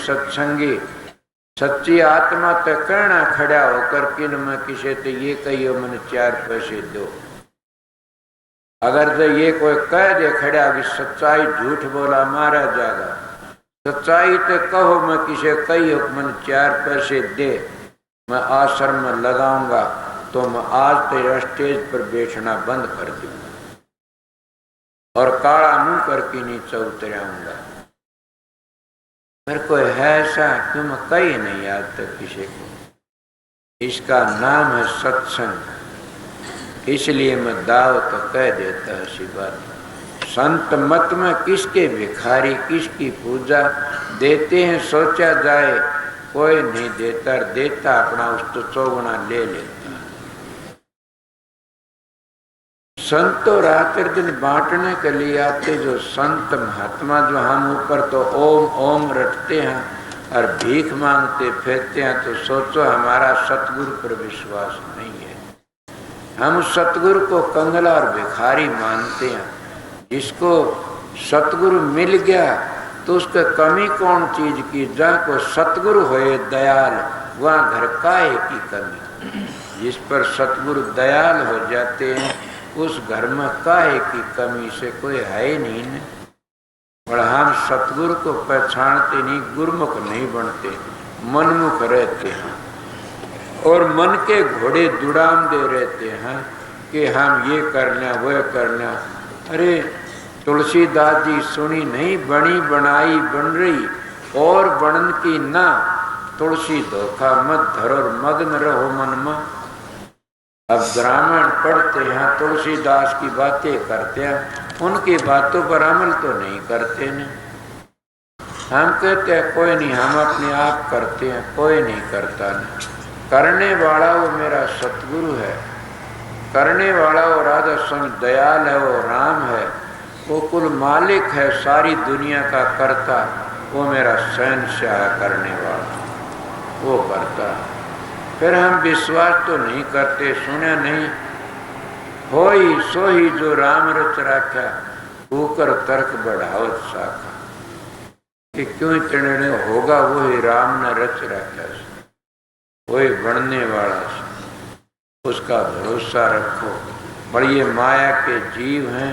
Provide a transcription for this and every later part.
सत्संगी सच्ची आत्मा ते कहना खड़ा होकर किन में किसे तो ये कहियो मन 4 पैसे दो। अगर तो ये कोई कह दे खड़ा कि सच्चाई झूठ बोला मारा जाएगा, सच्चाई तो कहो मैं किसे कहियो मन 4 पैसे दे, मैं आश्रम में लगाऊंगा, तो मैं आज तेरे स्टेज पर बैठना बंद कर दूंगा और काला मुंह करके नीचे उतर आऊंगा। मेरे को है ऐसा क्यों मैं कही नहीं आज तक किसी को। इसका नाम है सत्संग, इसलिए मैं दाव तो कह देता है सी बात। संत मत में किसके भिखारी किसकी पूजा देते हैं सोचा जाए, कोई नहीं देता, देता अपना उस तो 100 गुना ले लेता। संतों रात्रि दिन बांटने के लिए आते जो संत महात्मा, जो हम ऊपर तो ओम ओम रटते हैं और भीख मांगते फिरते हैं, तो सोचो हमारा सतगुरु पर विश्वास नहीं है। हम सतगुरु को कंगला और भिखारी मानते हैं। जिसको सतगुरु मिल गया तो उसके कमी कौन चीज की, जहाँ को सतगुरु होए दयाल वहाँ घर काहे की कमी। जिस पर सतगुरु दयाल हो जाते हैं उस घर में काहे की कमी से कोई है ही नहीं। और हम सतगुरु को पहचानते नहीं, गुरुमुख नहीं बनते, मनमुख रहते हैं और मन के घोड़े दुड़ाम दे रहते हैं कि हम ये करना वह करना। अरे तुलसीदास जी सुनी नहीं, बनी बनाई बन रही और बनन की ना, तुलसी धोखा मत धरो मग्न रहो मन में। अब ब्राह्मण पढ़ते हैं, तुलसीदास की बातें करते हैं, उनकी बातों पर अमल तो नहीं करते न। हम कहते हैं कोई नहीं, हम अपने आप करते हैं, कोई नहीं करता न। करने वाला वो मेरा सतगुरु है, करने वाला वो राधा स्वामी दयाल है, वो राम है, वो कुल मालिक है, सारी दुनिया का करता, वो मेरा शहंशाह करने वाला, वो करता। फिर हम विश्वास तो नहीं करते, सुने नहीं। होई सोही जो राम रच राख्या, ऊकर तर्क बढ़ावत शाखा। कि क्यों इतने होगा, वही राम ने रच राख्या, वही बनने वाला, उसका भरोसा रखो। पर ये माया के जीव हैं,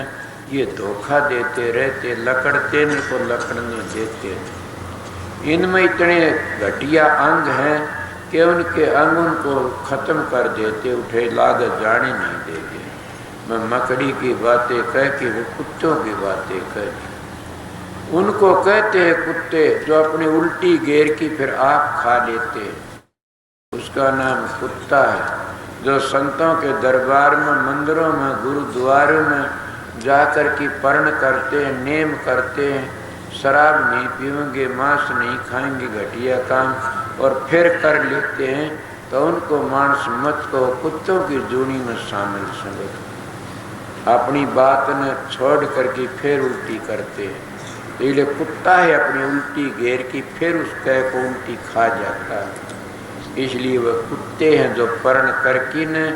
ये धोखा देते रहते, लकड़ते को लकड़ने देते। इनमें इतने घटिया अंग हैं कि उनके अंग उनको खत्म कर देते, उठे लागत जाने नहीं देते। मैं मकड़ी की बातें कह के वो कुत्तों की बातें कह, उनको कहते हैं कुत्ते जो अपनी उल्टी घेर की फिर आप खा लेते, उसका नाम कुत्ता है। जो संतों के दरबार में, मंदिरों में, गुरुद्वारों में जाकर की पर्ण करते हैं, नेम करते हैं, शराब नहीं पीएंगे, मांस नहीं खाएंगे, घटिया काम, और फिर कर लेते हैं, तो उनको मांस मत को कुत्तों की जूनी में शामिल समझो। अपनी बात न छोड़ करके फिर उल्टी करते हैं, तो ये कुत्ता है अपनी उल्टी घेर की फिर उस कह को उल्टी खा जाता है। इसलिए वह कुत्ते हैं जो पर्ण करके न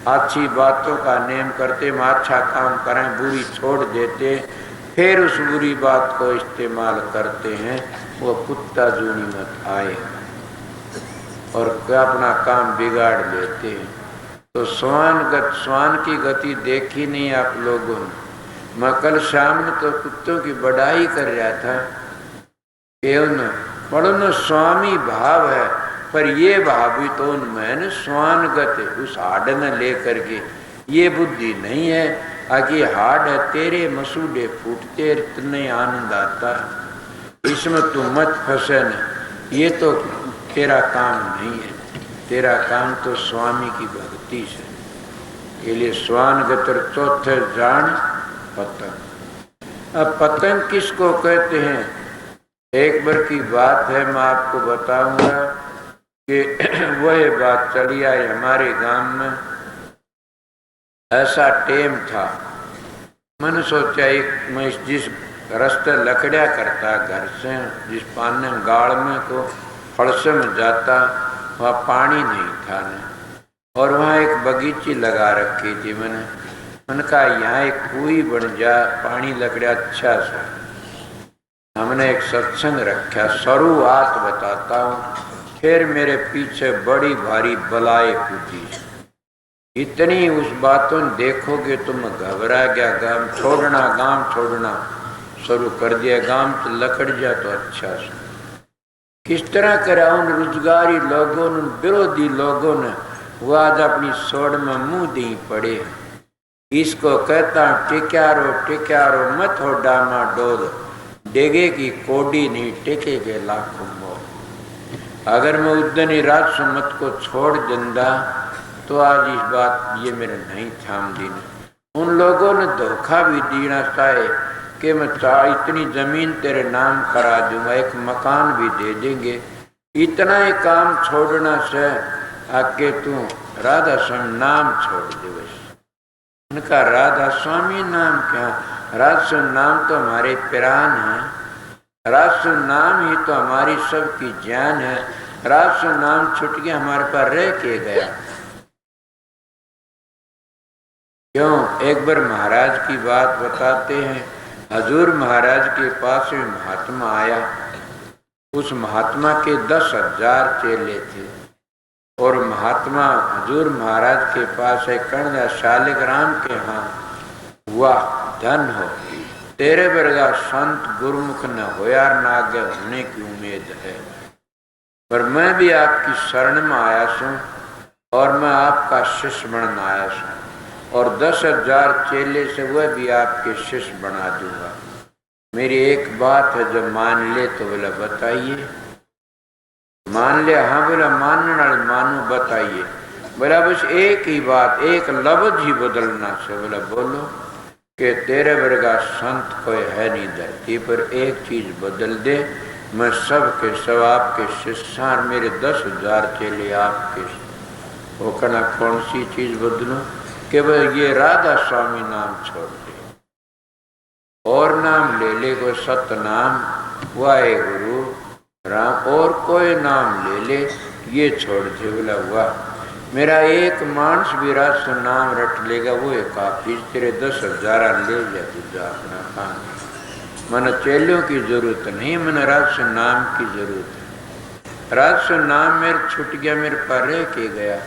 अच्छी बातों का नेम करते, हम अच्छा काम करें, बुरी छोड़ देते, फिर उस बुरी बात को इस्तेमाल करते हैं, वो कुत्ता जूनी मत आए और अपना काम बिगाड़ लेते हैं। तो स्वान की गति देखी नहीं आप लोगों ने। मैं कल शाम में तो कुत्तों की बढ़ाई कर रहा था, केवल बड़ो स्वामी भाव है, पर ये भाव भी तो उनमें न स्वानगत है, उस हाड न लेकर के। ये बुद्धि नहीं है आगे हाड है, तेरे मसूडे फूटते इतने आनंद आता है, इसमें तू मत फंसे न, ये तो तेरा काम नहीं है। तेरा काम तो स्वामी की भक्ति से। ये लिए स्वानगतर चौथे जान पतंग। अब पतंग किसको कहते हैं, एक बार की बात है, मैं आपको बताऊंगा कि वह बात चली आई हमारे गांव में। ऐसा टेम था, मैंने सोचा एक मैं जिस रास्ते लकड़िया करता घर से, जिस पानी गाड़ में को फड़से में जाता, वहाँ पानी नहीं था न, और वहाँ एक बगीची लगा रखी थी। मैंने कहा यहाँ एक कुई बन जा, पानी लकड़िया अच्छा सा। हमने एक सत्संग रखा, शुरुआत बताता हूँ, फिर मेरे पीछे बड़ी भारी बलाएं कूदी। इतनी उस बातों देखोगे तुम घबरा गया, गांव छोड़ना शुरू कर दिया। गांव तो लकड़ जा तो अच्छा से किस तरह करा उन रोजगारी लोगों ने, विरोधी लोगों ने, वो आज अपनी सोड़ में मुंह दी पड़े। इसको कहता टिक्यारो मत हो डामा डोल, डेगे की कोडी नहीं टेकेगे लाखों मोल। अगर मैं उस दिन ही राज सुमत को छोड़ देंदा तो आज इस बात ये मेरे नहीं थाम दी। उन लोगों ने धोखा भी दीना चाहे कि मैं इतनी जमीन तेरे नाम करा दूंगा, एक मकान भी दे देंगे, इतना ही काम छोड़ना से आके तू राधा स्वामी नाम छोड़ दे। बस उनका राधा स्वामी नाम क्या, राधा नाम तो हमारे प्राण है, राधा नाम ही तो हमारी सबकी जान है। राधा नाम छूट गया हमारे पास रह के गया। क्यों? एक बार महाराज की बात बताते हैं। हजूर महाराज के पास में महात्मा आया। उस महात्मा के 10,000 चेले थे और महात्मा हजूर महाराज के पास है, कर्ण शालिग्राम के यहाँ, वाह धन हो, तेरे वर्गा संत गुरुमुख न होया नागे होने की उम्मीद है, पर मैं भी आपकी शरण में आया हूँ और मैं आपका शिष्य बनना आया हूँ और 10,000 चेले से वह भी आपके शिष्य बना दूंगा। मेरी एक बात है जो मान ले तो बोला बताइए। मान लिया? हाँ बोला मानने वाले मानो, बताइए। बोला बस एक ही बात, एक लफ्ज ही बदलना से। बोला बोलो। कि तेरे वर्गा संत कोई है नहीं धरती पर, एक चीज बदल दे, मैं सब के सब आपके शिष्य, मेरे 10,000 चेले आपके। वो कहना कौन सी चीज बदलूं? कि वह ये राधा स्वामी नाम छोड़ दे और नाम ले ले, कोई सतनाम, वाहे गुरु राम, और कोई नाम ले ले, ये छोड़ दे। बोला वाह, मेरा एक मानस भी राज नाम रट लेगा वो एक काफी, तेरे 10,000 ले जा तुझा अपना काम। मन चेलों की जरूरत नहीं, मन राज नाम की जरूरत है। राज नाम मेरे छूट गया, मेरे पर रह के गया।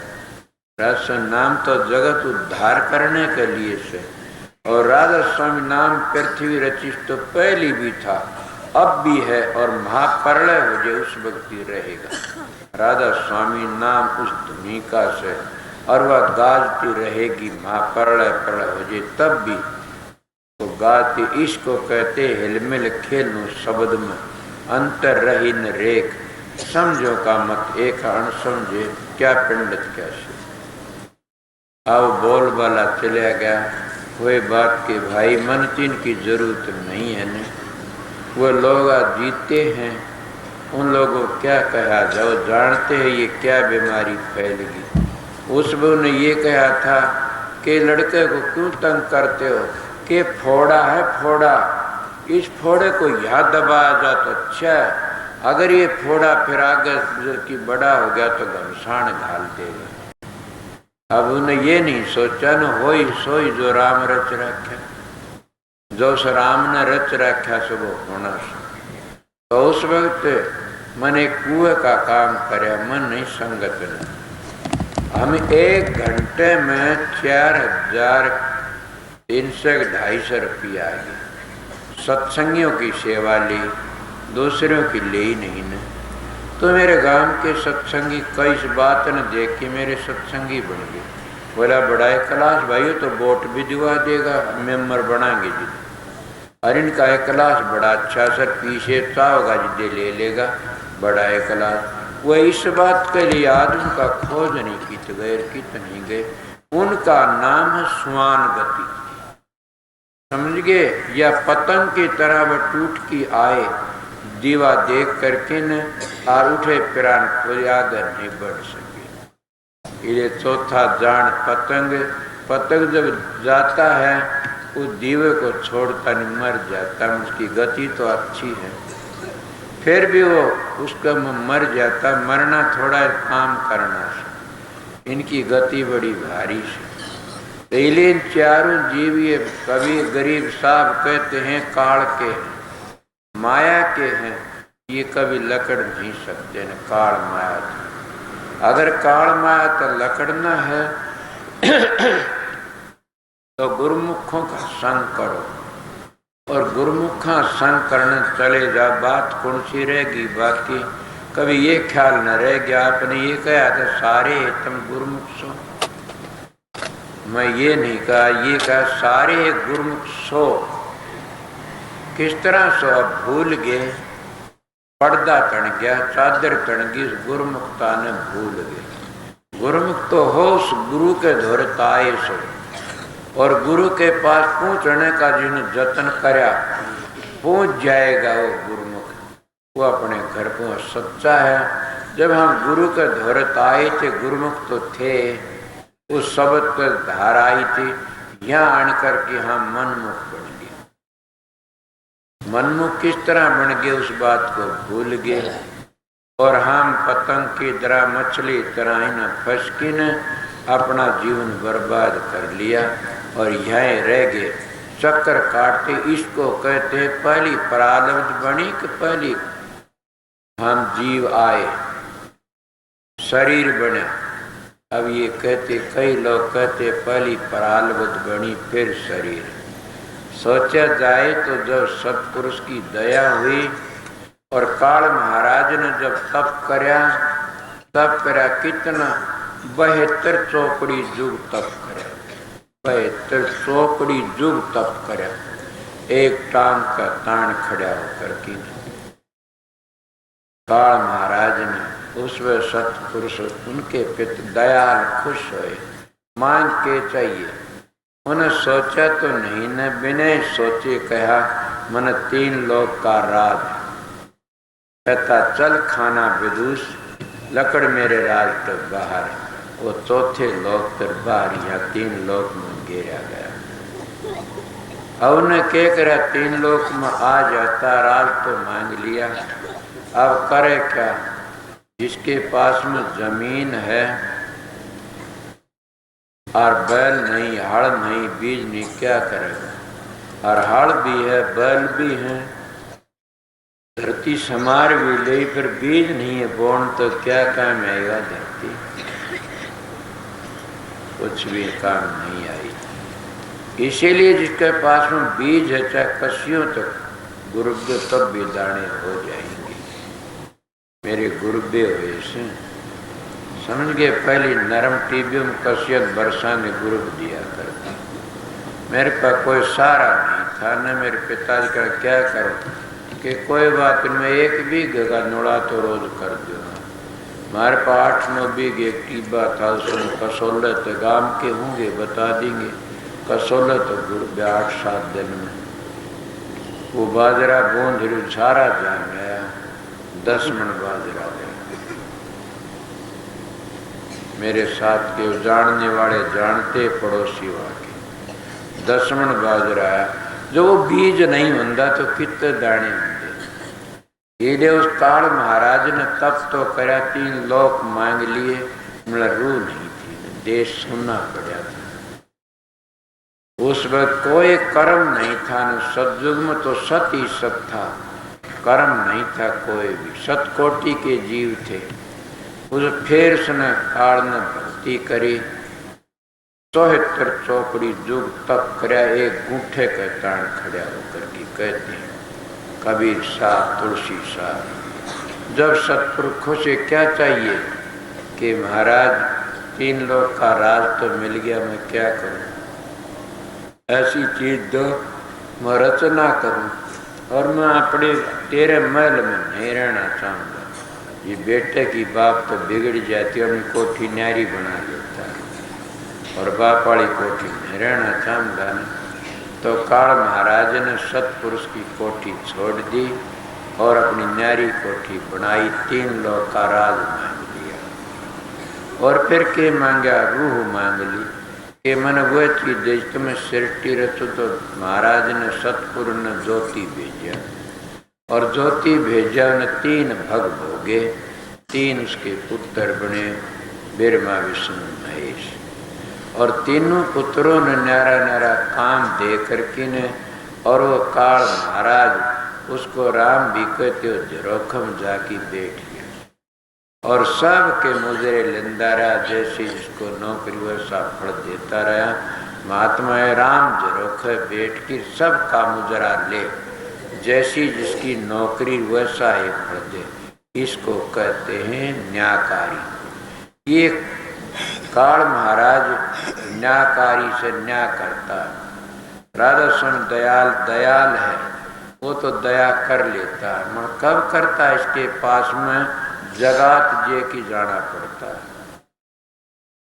राधा नाम तो जगत उद्धार करने के लिए से, और राधा स्वामी नाम पृथ्वी रची तो पहली भी था, अब भी है, और महाप्रलय हो जाए उस वक्त ही रहेगा। राधा स्वामी नाम उस धुनिका से, और वह गाजती रहेगी, महाप्रलय प्रलय हो जाए तब भी तो गाती। इसको कहते हिलमिल खेलू शब्द में अंतर रही न रेख, समझो का मत एक अण समझे, क्या पंडित क्या से। अब बोल वाला चला गया। वही बात के भाई मन तीन की जरूरत नहीं है न, वो लोग जीते हैं, उन लोगों को क्या कहा जाओ, जानते हैं ये क्या बीमारी फैलेगी। उस वो ने ये कहा था कि लड़के को क्यों तंग करते हो, कि फोड़ा है फोड़ा, इस फोड़े को याद दबाया जा तो अच्छा है, अगर ये फोड़ा फिर आगे की बड़ा हो गया तो घमसान घाल देगा। अब उन्हें ये नहीं सोचा न होई सोई जो राम रच रखा, जो स राम ने रच रखा सो वो होना। तो उस वक्त मैंने कुएं का काम करे, मन नहीं संगत ने। हम 1 घंटे में 4,300-250 रुपया आए। सत्संगियों की सेवा ली, दूसरों की ले ही नहीं न। तो मेरे गांव के सत्संगी कई इस बात ने देख के मेरे सत्संगी बन गए। बोला बड़ा क्लास भाई तो वोट भी दिवा देगा, मेंबर बनाएंगे जी। और इनका क्लास बड़ा अच्छा सर, पीछे सा होगा जिदे ले लेगा, बड़ा क्लास। वो इस बात के लिए आज उनका खोज नहीं की गए, नहीं गए। उनका नाम है स्वान गति, समझ गए? या पतंग की तरह वह टूट की आए, दीवा देख करके न और उठे प्राण को आगे नहीं बढ़ सके। ये चौथा जान पतंग, पतंग जब जाता है उस दीवे को छोड़ता नहीं, मर जाता। उसकी गति तो अच्छी है, फिर भी वो उसका मर जाता। मरना थोड़ा काम करना से, इनकी गति बड़ी भारी से। इसलिए इन चारों जीव ये कभी गरीब साहब कहते हैं काल के, माया के हैं, ये कभी लकड़ नहीं सकते न। काल माया था, अगर काल माया तो लकड़ना है तो गुरुमुखों का संग करो, और गुरुमुखा संग करने चले जा, बात कौन सी रहेगी बाकी। कभी ये ख्याल न रह गया आपने ये कहा था सारे तुम गुरुमुख सो, मैं ये नहीं कहा, ये कहा सारे गुरुमुख सो। किस तरह सो? अब भूल गए, पर्दा तन गया, चादर तन गई, गुरुमुखता ने भूल गए। गुरुमुख तो हो उस गुरु के धोरताए सो, और गुरु के पास पहुंचने का जिन्हें जतन करया पहुंच जाएगा वो गुरुमुख, वो अपने घर को सच्चा है। जब हम गुरु के धोरत आए थे, गुरुमुख तो थे, उस शब्द पर धार आई थी, यहाँ आनकर के हम मनमुख बन गए। मनमुख किस तरह बन गए उस बात को भूल गए, और हम पतंग की तरह मछली तरह ही न फंस के न अपना जीवन बर्बाद कर लिया, और यहीं रह गए चक्कर काटते। इसको कहते पहली प्रारब्ध बनी कि पहली हम जीव आए, शरीर बने। अब ये कहते, कई लोग कहते पहली प्रारब्ध बनी फिर शरीर। सोचा जाए तो जब सतपुरुष की दया हुई और काल महाराज ने जब तप करा कितना 72 चौकड़ी जुग तप करा, 72 चौकड़ी जुग तप करा, एक टांग का तान खड़ा होकर की। काल महाराज ने उस वे सतपुरुष उनके पिता दयाल खुश हुए, मांग के चाहिए। उन्हें सोचा तो नहीं न, बिना सोचे कहा मन 3 लोक का राज। कहता चल खाना विदुष, लकड़ मेरे राज तक बाहर, वो चौथे लोक पर बाहर, या 3 लोक में गिरा गया। अब उन्हें क्या करा, 3 लोक में आ जाता, राज तो मांग लिया, अब करे क्या? जिसके पास में जमीन है और बैल नहीं, हल नहीं, बीज नहीं, क्या करेगा? और हल भी है, बैल भी है, धरती समार भी ले, फिर बीज नहीं है बोन तो क्या काम आएगा? धरती कुछ भी काम नहीं आई। इसीलिए जिसके पास में बीज है, चाहे कसियों तक गुरुबे तब भी दाने हो जाएंगे। मेरे गुरुबे हुए से समझ गए, पहली नरम टीबियों में कसियत बरसा ने गुरुब दिया करता। मेरे पास कोई सहारा नहीं था, न मेरे पिताजी का क्या करो कि कोई बात में 1 बीघे का नोड़ा तो रोज कर दो। हमारे पास 8-9 बीघे टीबा था, उसमें कसोले तो गांव के होंगे बता देंगे, कसोले तो गुरुबे 8-7 दिन में वो बाजरा बूंद सारा जान गया, 10 मन बाजरा गया। मेरे साथ के जानने वाले जानते, पड़ोसी वाके 10 मन बाजरा है, जो वो बीज नहीं होता तो कितने दाने होंगे। ये उस काल महाराज ने तप तो करा, 3 लोक मांग लिए, मतलब रूह नहीं थी, देश सुनना पड़ा था। उस वक्त कोई कर्म नहीं था, न सतयुग में तो सत ही सत था, कर्म नहीं था कोई भी, सतकोटि के जीव थे। उस फिर उसने काल ने भक्ति करी, 74 चौकड़ी जुग तप करया, एक गूठे के तान खड़ा होकर की कहते हैं कबीर साहब, तुलसी साहब। जब सतपुरुषों से क्या चाहिए कि महाराज 3 लोक का राज तो मिल गया, मैं क्या करूं? ऐसी चीज दो मैं रचना करूं, और मैं अपने तेरे महल में नहीं रहना चाहूँगा। ये बेटे की बाप तो बिगड़ जाती है, अपनी कोठी न्यारी बना लेता है, और बाप वाली कोठी नहीं रहना चाहूँगा। तो काल महाराज ने सतपुरुष की कोठी छोड़ दी और अपनी न्यारी कोठी बनाई, 3 लोक का राज मांग लिया। और फिर के मांगा? रूह मांग ली कि मन वो चीज तुम्हें सृष्टि रचो। तो महाराज ने सतपुर ने ज्योति भेजा, और ज्योति भेजा ने 3 भग भोगे, 3 उसके पुत्र बने, ब्रह्मा विष्णु महेश। और तीनों पुत्रों ने न्यारा न्यारा काम दे करके ने, और वो काल महाराज उसको राम भी कहते हो जोखम जाके बैठ गया। और सब के मुजरे लेंदा रहा, जैसे जिसको नौकरी वैसा फल देता रहा। महात्मा राम जरोख बैठ के सबका मुजरा ले, जैसी जिसकी नौकरी वैसा ही फल दे। इसको कहते हैं न्यायकारी। ये काल महाराज न्यायकारी से न्याय करता है। राधा स्वामी दयाल दयाल है, वो तो दया कर लेता है, मगर कब करता है इसके पास में जगात जे की जाना पड़ता है।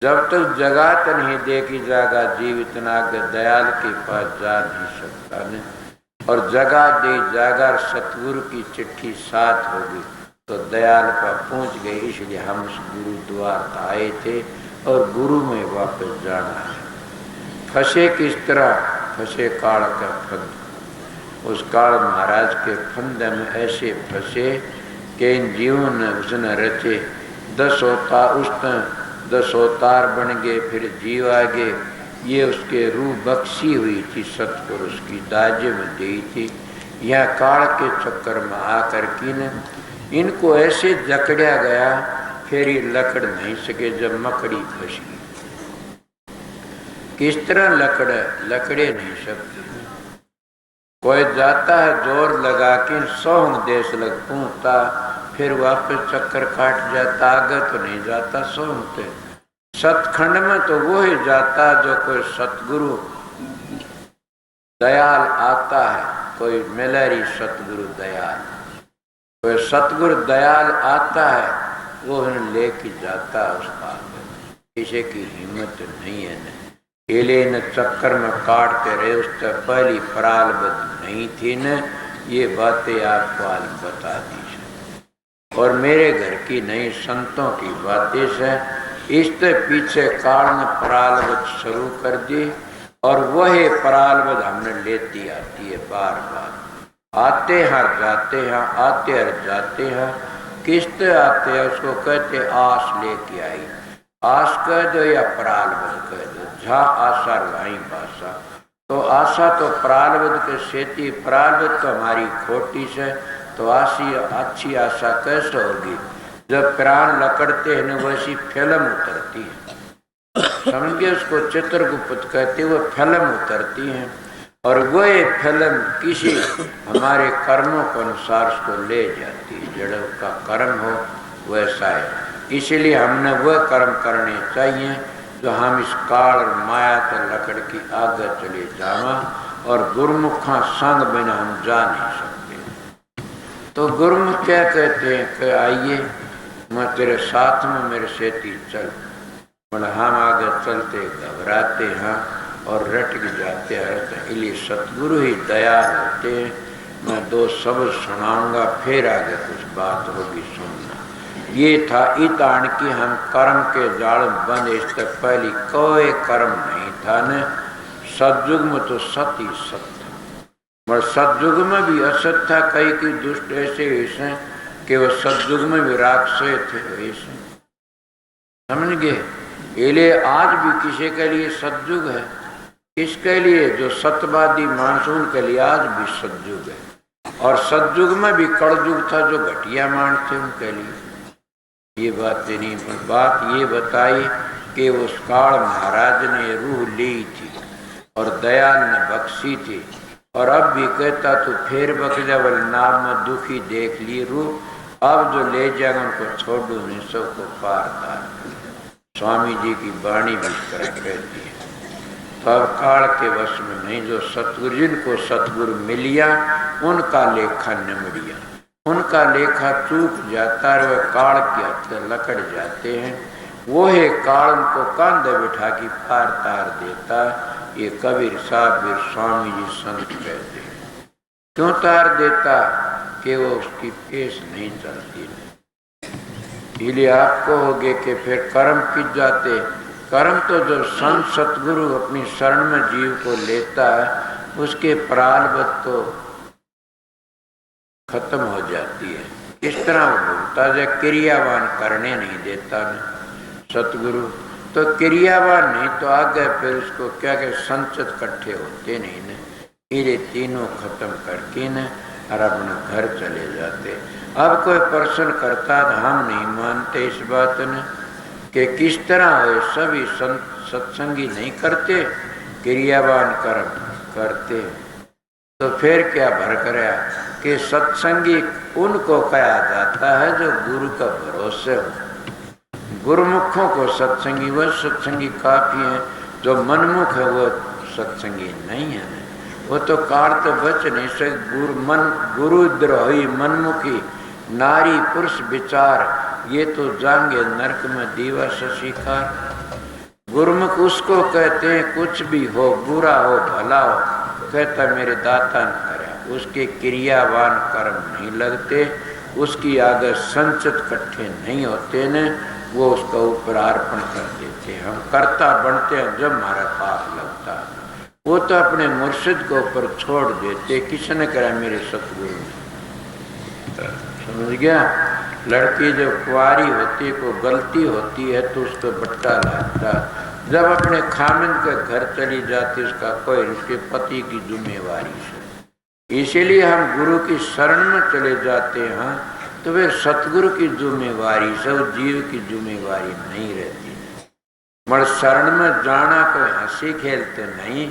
जब तक जगात नहीं देखी जाएगा जीव इतना के दयाल के पास जा नहीं सकता ने। और जगा दे जागर सतगुरु की चिट्ठी साथ होगी तो दयाल पर पहुंच गए। इसलिए हम उस गुरु द्वार आए थे और गुरु में वापस जाना है। फंसे किस तरह? फंसे काल का फंद। उस काल महाराज के फंद में ऐसे फंसे कि इन जीवों ने उसने रचे 10 अवतार बन गए, फिर जीव आ गए। ये उसके रूह बख्शी हुई थी, सतपुरुष की दाजे में दी थी। यह काल के चक्कर में आकर की न इनको ऐसे जकड़ा गया, फिर ये लकड़ नहीं सके। जब मकड़ी फंसी, किस तरह लकड़े नहीं सकते। कोई जाता है जोर लगा के 100 देश लग पहुंचता, फिर वापस चक्कर काट जाता, आगे तो नहीं जाता 100 पे। सतखंड में तो वो ही जाता जो कोई सतगुरु दयाल आता है, कोई मिलरी सतगुरु दयाल, कोई सतगुरु दयाल आता है, वो लेके जाता है उसका। किसी की हिम्मत नहीं है न केले न चक्कर में काटते रहे। उससे पहली प्रालबद्ध नहीं थी न। ये बातें आपको आज बता दी है और मेरे घर की नहीं संतों की बातें से। इससे पीछे काल ने प्रालबद्ध शुरू कर दी और वही प्रालबद्ध हमने लेती आती है बार बार। आते हैं जाते हैं, आते हैं जाते हैं। किस्त आते हैं उसको कहते आस लेके आई। आस कह दो या प्रालबद्ध कह दो, जहाँ आशा वहीं बासा। तो आशा तो प्रालबद्ध के सेती, प्रालबद्ध तो हमारी खोटी से। तो आशी अच्छी आशा कैसे होगी? जब प्राण लकड़ते हैं वैसी फिल्म उतरती है। समझिए उसको चित्रगुप्त कहते, वो फिल्म उतरती है और वह फिल्म किसी हमारे कर्मों के अनुसार उसको ले जाती है। जड़ का कर्म हो वैसा है। इसलिए हमने वह कर्म करने चाहिए जो हम इस काल माया के लकड़ की आगे चले जावा। और गुरुमुखा संग बिना हम जा नहीं सकते। तो गुरुमुख क्या कहते हैं कि आइए मैं तेरे साथ में, मेरे सेती चल। बोले हम आगे चलते घबराते हैं और रटक जाते हैं। इसलिए सतगुरु ही दयाल होते हैं। मैं 2 शब्द सुनाऊंगा, फिर आगे कुछ बात होगी, सुनना। ये था इतान की हम कर्म के जाल बंद। इससे पहले कोई कर्म नहीं था न। सतयुग में तो सत ही सत था, मगर सतयुग में भी असत था। कई की दुष्ट ऐसे कि वो सतयुग में भी राक्षस थे ऐसे, समझ गए। इसलिए आज भी किसी के लिए सतयुग है, किसके लिए? जो सत्यवादी मानसून के लिए आज भी सतयुग है। और सतयुग में भी कलयुग था, जो घटिया मान थे उनके लिए ये बात नहीं। बात ये बताई कि उस काल महाराज ने रूह ली थी और दयाल ने बख्शी थी। और अब भी कहता तो फिर बख जावल नाम में दुखी देख ली रूह। अब जो ले जाएगा उनको छोड़ो नहीं, सबको पार तार। स्वामी जी की वाणी भी इस तरह कहती है। तो अब काल के वश में नहीं। जो सतगुरु, जिनको सतगुरु मिलिया उनका लेखा निमड़िया, उनका लेखा चूक जाता है। वह काल के हाथ लकड़ जाते हैं। वो है काल उनको कांधे बिठा की पार तार देता। ये कबीर साहब भी स्वामी जी संत कहते हैं। क्यों तार देता? कि वो उसकी पेश नहीं चलती। इसलिए आपको होगे कि फिर कर्म किस जाते। कर्म तो जब संत सतगुरु अपनी शरण में जीव को लेता है, उसके प्रारब्ध तो खत्म हो जाती है। इस तरह वो बोलता है क्रियावान करने नहीं देता न सतगुरु। तो क्रियावान नहीं तो आगे फिर उसको क्या संचित इकट्ठे होते नहीं न। ये तीनों खत्म करके न और अपने घर चले जाते। अब कोई प्रश्न करता तो हम नहीं मानते इस बात ने कि किस तरह हुए सभी सत्संगी नहीं करते, क्रियावान कर्म करते। तो फिर क्या भर कराया कि सत्संगी उनको कहा जाता है जो गुरु का भरोसे हो। गुरुमुखों को सत्संगी, वह सत्संगी काफी है। जो मनमुख है वो सत्संगी नहीं है। वो तो कार तो बच नहीं सकते। गुरुद्रोही मनमुखी नारी पुरुष विचार, ये तो जाएंगे नरक में दीवा शिकार। गुरुमुख उसको कहते हैं कुछ भी हो, बुरा हो भला हो, कहता मेरे दाता ने करा। उसके क्रियावान कर्म नहीं लगते, उसकी आगे संचित इकट्ठे नहीं होते ने, वो उसका ऊपर अर्पण कर देते हैं। हम कर्ता बनते हैं जब हमारा पाप लगता है। वो तो अपने मुर्शिद को ऊपर छोड़ देते, किसने करा मेरे सतगुरु ने। समझ गया। लड़की जब कुंवारी होती है, को गलती होती है तो उसको बट्टा लगता। जब अपने खामिन के घर चली जाती उसका कोई उसके पति की जिम्मेवारी से। इसीलिए हम गुरु की शरण में चले जाते हैं तो वे सतगुरु की जिम्मेवारी से, जीव की जिम्मेवारी नहीं रहती। मगर शरण में जाना कोई हंसी खेलते नहीं।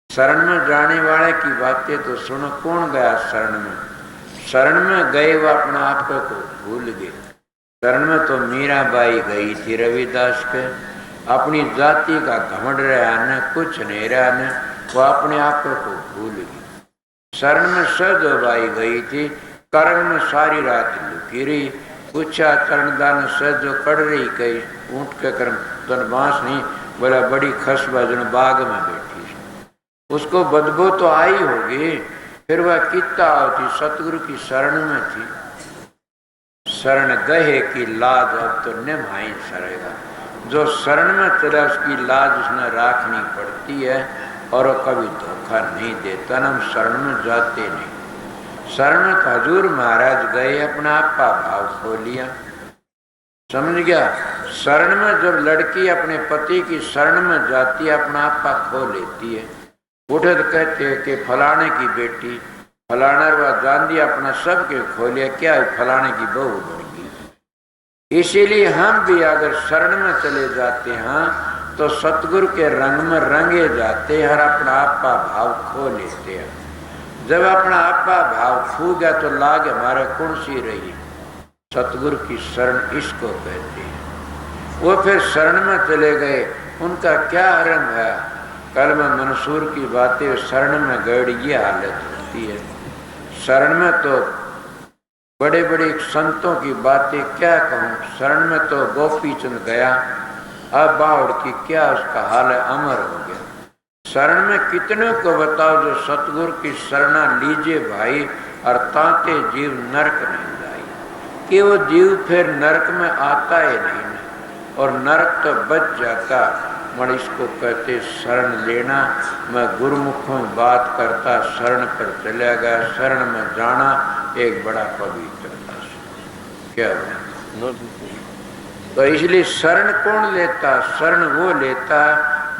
शरण में जाने वाले की बातें तो सुनो। कौन गया शरण में? शरण में गए वो अपना आप को भूल गए। शरण में तो मीराबाई गई थी रविदास के। अपनी जाति का घमंड रहा न, कुछ नहीं रहा न, वो अपने आप को भूल गई। शरण में सजोबाई गई थी, कर्म में सारी रात लुकी रही। पूछा चरणदान सजो कड़ रही, कही ऊँट के कर्म तन बांस नहीं, बोला बड़ी खसबा जन बाग में बैठी। उसको बदबू तो आई होगी, फिर वह कितना होती सतगुरु की शरण में थी। शरण गए की लाज अब तो निभाई सरेगा। जो शरण में चला उसकी लाज उसने राखनी पड़ती है और वो कभी धोखा नहीं देता। हम शरण में जाते नहीं। शरण में तो हजूर महाराज गए, अपना आपका भाव खो लिया। समझ गया। शरण में जब लड़की अपने पति की शरण में जाती है, अपना आपका खो लेती है। उठे तो कहते हैं कि फलाने की बेटी फलाना वह जान दिया, अपना सब के खो लिया, क्या है फलाने की बहू बन गई। इसीलिए हम भी अगर शरण में चले जाते हैं तो सतगुरु के रंग में रंगे जाते हैं और अपना आपका भाव खो लेते हैं। जब अपना आपका भाव खो गया तो लाग हमारा कौन सी रही? सतगुरु की शरण इसको कहते हैं। वो फिर शरण में चले गए, उनका क्या रंग है? कल में मंसूर की बातें, शरण में गड़ ये हालत होती है। शरण में तो बड़े बड़े संतों की बातें क्या कहूँ। शरण में तो गोपी चंद गया, अब बावड़ की क्या उसका हाल है, अमर हो गया। शरण में कितने को बताओ जो सतगुरु की शरणा लीजिए भाई, और ताते जीव नरक नहीं जाए, कि वो जीव फिर नरक में आता ही नहीं, और नरक तो बच जाता। मगर इसको कहते शरण लेना। मैं गुरुमुखों में बात करता, शरण पर चला गया। शरण में जाना एक बड़ा पवित्रता से क्या हुआ। तो इसलिए शरण कौन लेता? शरण वो लेता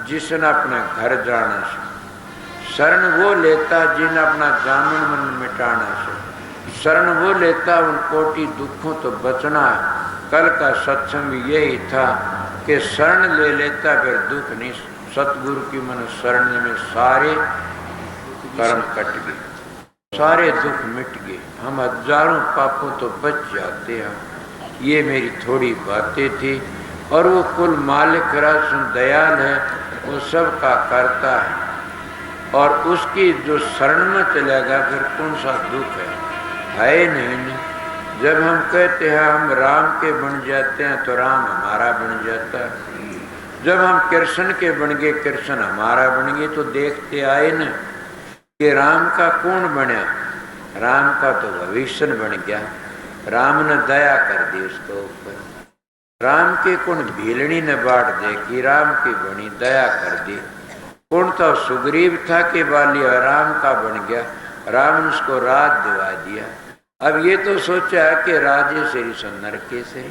जिसने अपने घर जाना से। शरण वो लेता जिन्हें अपना जामन मन मिटाना से। शरण वो लेता उन कोटि दुखों तो बचना है। कल का सत्संग यही था कि शरण ले लेता फिर दुख नहीं। सतगुरु की मन शरण में सारे कर्म कट गए, सारे दुख मिट गए, हम हजारों पापों तो बच जाते हैं। ये मेरी थोड़ी बातें थी। और वो कुल मालिक रासन दयाल है, वो सब का करता है। और उसकी जो शरण में चलेगा फिर कौन सा दुख है नहीं। जब हम कहते हैं हम राम के बन जाते हैं तो राम हमारा बन जाता है। जब हम कृष्ण के बन गए, कृष्ण हमारा बन गए। तो देखते आए न कि राम का कौन बना? राम का तो भविष्य बन गया। राम ने दया कर दी उसको ऊपर। राम के कौन भीलनी ने बाट देखी, राम की बनी दया कर दी। कौन तो सुग्रीव था कि बाली राम का बन गया, राम ने उसको राज दिवा दिया। अब ये तो सोचा कि राजे से नरके से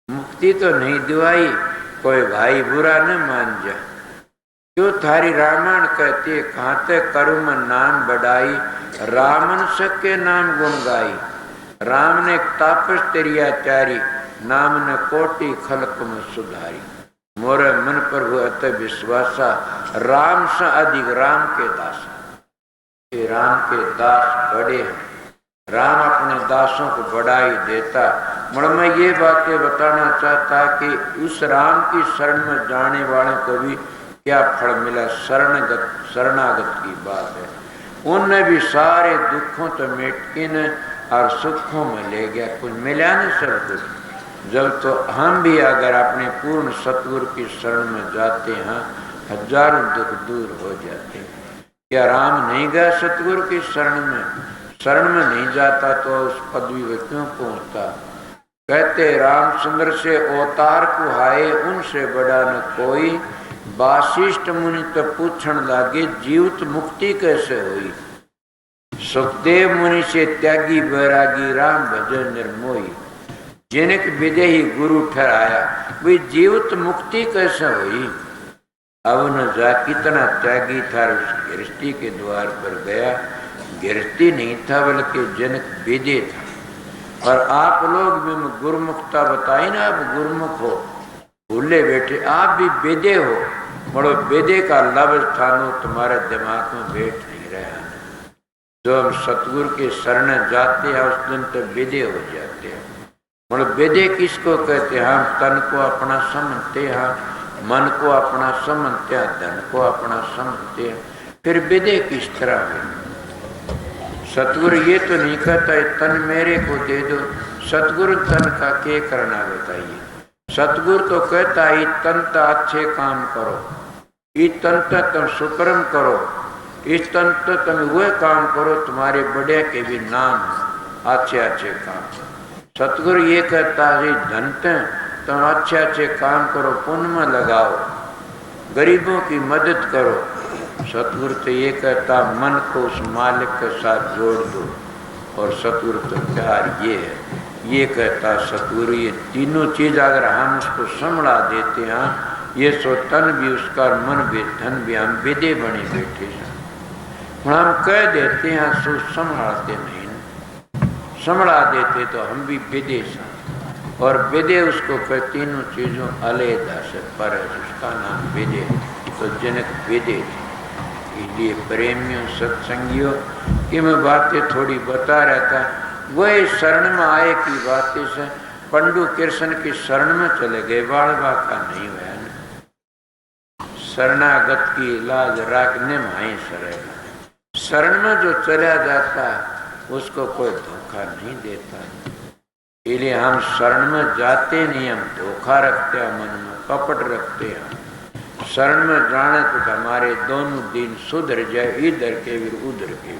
मुक्ति तो नहीं दिवाई, कोई भाई बुरा न मान जा। क्यों थारी रामायण कहती है, कहाँ तक करूँ मैं नाम बढ़ाई, रामन सके नाम गुण गाई। राम ने तापस तेरी आचारी, नाम ने कोटि खलक में सुधारी। मोरे मन प्रभु अत विश्वासा, राम सा अधिक राम के दास। ये राम के दास बड़े हैं, राम अपने दासों को बढ़ाई देता। मगर मैं ये बातें बताना चाहता कि उस राम की शरण में जाने वाले को भी क्या फल मिला। शरणागत की बात है। उनने भी सारे दुखों तो मिटकिन और सुखों में ले गया, कुछ मिला नहीं सब कुछ। जब तो हम भी अगर अपने पूर्ण सतगुरु की शरण में जाते हैं, हजारों दुख दूर हो जाते हैं। क्या राम नहीं गया सतगुरु की शरण में? शरण में नहीं जाता तो उस पदवी में क्यों पहुंचता? कहते रामचंद्र से अवतार को हाय, उनसे बड़ा न कोई। वासिष्ठ मुनि तो पूछण लागे, जीवित मुक्ति कैसे हुई। सुखदेव मुनि से त्यागी बैरागी, राम भजन निर्मोही। जिनक विदेही गुरु ठहराया, वे जीवित मुक्ति कैसे हुई। अब न जा कितना त्यागी था, उस गृहस्थी के द्वार पर गया। गृहस्थी नहीं था बल्कि जनक विदे था। और आप लोग भी गुरुमुखता बताई ना, आप गुरुमुख हो, भूले बैठे, आप भी विदे हो। बड़ो विदे का लफ्ज ठानो तुम्हारे दिमाग में बैठ नहीं रहा। जो हम सतगुरु के शरण जाते हैं उस दिन तो विदे हो जाते हैं। बड़ो विदे किसको कहते हैं? हम तन को अपना समझते हैं, मन को अपना समझते हैं, धन को अपना समझते हैं, फिर विदे किस तरह है? सतगुरु ये तो नहीं कहता तन मेरे को दे दो। सतगुरु तन का क्या करना बताइए। सतगुरु तो कहता है तन तो अच्छे काम करो, इस तन तो तुम सुकर्म करो, इस तन तो तुम वह काम करो तुम्हारे बड़े के भी नाम अच्छे अच्छे काम। सतगुरु ये कहता है धन तुम अच्छे अच्छे काम करो, पुण्य में लगाओ, गरीबों की मदद करो। सतगुरु तो ये कहता मन को उस मालिक के साथ जोड़ दो। और सतगुरु तो प्यार ये है, ये कहता सतगुरु। ये तीनों चीज अगर हम उसको संभला देते हैं, ये सो तन भी उसका, मन भी, धन भी, हम विदे बने बैठे हैं। हम कह देते हैं सो संभलाते नहीं, संभला देते तो हम भी विदे हैं। और विदे उसको कह तीनों चीजों अलहदा से पर है, उसका नाम विदे। तो जनक विदे थे। इसलिए प्रेमियों सत्संगियों की मैं बातें थोड़ी बता रहता, वही शरण में आए की बातें से पंडु कृष्ण की शरण में चले गए, बाड़वा का नहीं हुआ न। शरणागत की लाज राखने में आई सरेगा। शरण में जो चला जाता उसको कोई धोखा नहीं देता। इसलिए हम शरण में जाते नहीं, हम धोखा रखते हैं, मन में कपट रखते हैं। शरण में जाने तो हमारे दोनों दिन सुधर जाए, इधर के भी उधर के भी,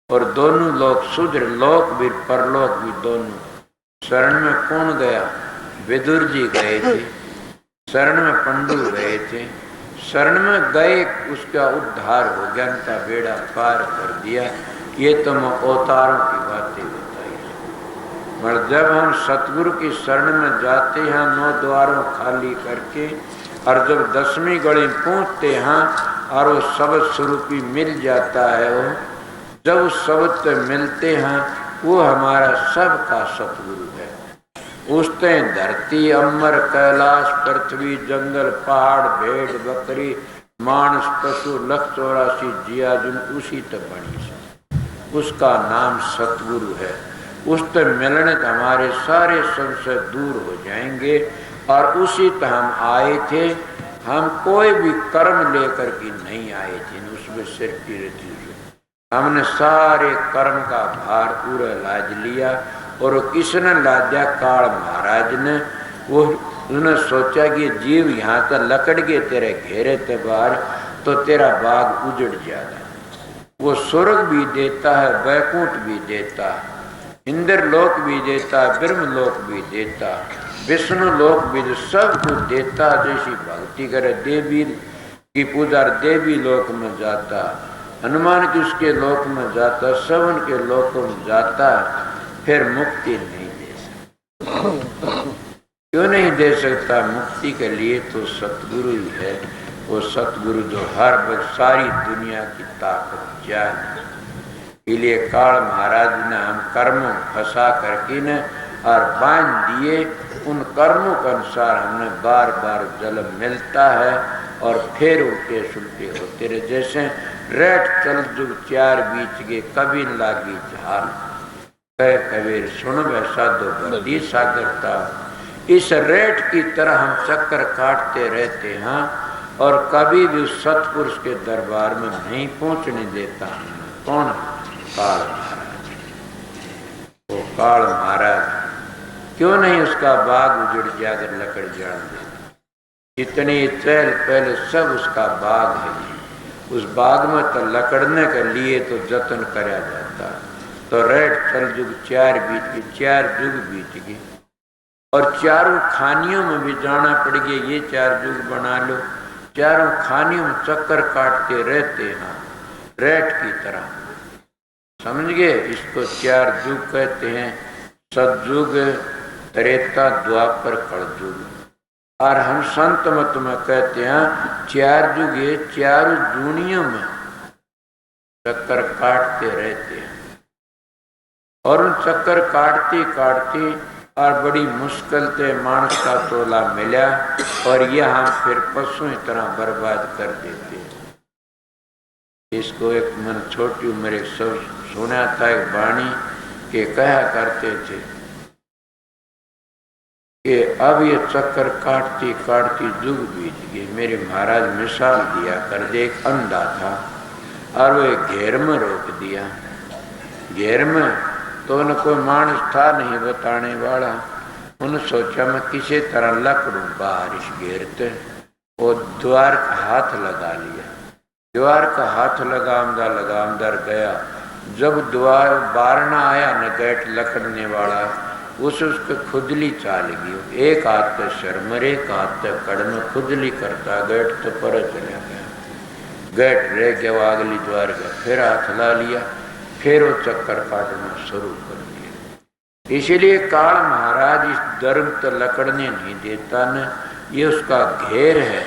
और दोनों लोग सुधर, लोक भी परलोक भी दोनों। शरण में कौन गया? विदुर जी गए थे, शरण में पंडु गए थे। शरण में गए, उसका उद्धार हो गया, उनका बेड़ा पार कर दिया। ये तो मैं अवतारों की बातें बताई। मगर जब हम सतगुरु की शरण में जाते हैं, 9 द्वारों खाली करके, और जब 10वीं गली पहुँचते हैं और वो शब्द स्वरूपी मिल जाता है, वो जब उस शब्द से मिलते हैं, वो हमारा सबका सतगुरु है। उस तय धरती अमर कैलाश पृथ्वी जंगल पहाड़ भेड़ बकरी मानस पशु 184 जिया जुन उसी तक बनी से, उसका नाम सतगुरु है। उस तक मिलने तो हमारे सारे संशय दूर हो जाएंगे। और उसी तक हम आए थे। हम कोई भी कर्म लेकर के नहीं आए थे, उसमें सिर की रची। हमने सारे कर्म का भार पूरा लाद लिया। और किसने लादा? काल महाराज ने। वो उन्होंने सोचा कि जीव यहाँ तक लकड़ के तेरे घेरे ते बाहर तो तेरा बाग उजड़ जाएगा। वो स्वर्ग भी देता है, वैकुंठ भी देता है, इंद्र लोक भी देता है, ब्रह्म लोक भी देता है, विष्णु लोक भी, सब कुछ देता। जैसी भक्ति करे देवी की पूजा देवी लोक में जाता, हनुमान की उसके लोक में जाता, सवन के लोक में जाता, फिर मुक्ति नहीं दे सकता। क्यों नहीं दे सकता? मुक्ति के लिए तो सतगुरु ही है। वो सतगुरु जो हर वक्त सारी दुनिया की ताकत जाने इसलिए काल महाराज ने हम कर्मों फंसा करके न और बांध दिए। उन कर्मों के अनुसार हमें बार बार जन्म मिलता है और फिर उल्टे सुलटे होते रहे। जैसे रेट चल जुग चार बीच के कभी न लागी झाल, कह कबीर सुन वैसा दो बदी सागरता। इस रेट की तरह हम चक्कर काटते रहते हैं और कभी भी सतपुरुष के दरबार में नहीं पहुंचने देता। कौन? काल महाराज। वो काल महाराज क्यों नहीं उसका बाग उजड़ जाकर लकड़ जान देता? जितनी चहल पहले सब उसका बाग है। उस बाग में तो लकड़ने के लिए तो जतन कराया जाता। तो रेट चल जुग चार बीत गई, चार जुग बीत गई और चारों खानियों में भी जाना पड़ गया। ये चार जुग बना लो, चारों खानियों में चक्कर काटते रहते हैं रेट की तरह। समझ गए? इसको चार जुग कहते हैं, सतयुग, त्रेता, द्वापर, कलयुग। और हम संत मत में कहते हैं चार जुग ये चारों दुनिया में चक्कर काटते रहते हैं। और उन चक्कर काटती काटती और बड़ी मुश्किल से मानस का तोला मिला और यह हम फिर पशु की तरह बर्बाद कर देते हैं। इसको एक मन छोटी उम्र एक सब सुना था, एक वाणी के कहा करते थे कि अब ये चक्कर काटती काटती जुग बीत गई। मेरे महाराज मिसाल दिया कर दे, एक अंधा था और वो एक घेर में रोक दिया। घेर में तो न कोई मानस था नहीं बताने वाला। उन्होंने सोचा मैं किसी तरह लकड़ू बाहर इस घेर से। वो द्वार का हाथ लगा लिया, द्वार का हाथ लगामदार गया। जब द्वार बारना आया न गेट लकड़ने वाला, उसके खुजली चाल गई। एक हाथ पे शर्मर, एक हाथ पे कड़न खुजली करता गेट तो पर चला गया। गेट रह गया, वो अगली द्वार का फिर हाथ ला लिया, फिर वो चक्कर काटना शुरू कर दिया। इसीलिए काल महाराज इस धर्म तो लकड़ने नहीं देता न, ये उसका घेर है।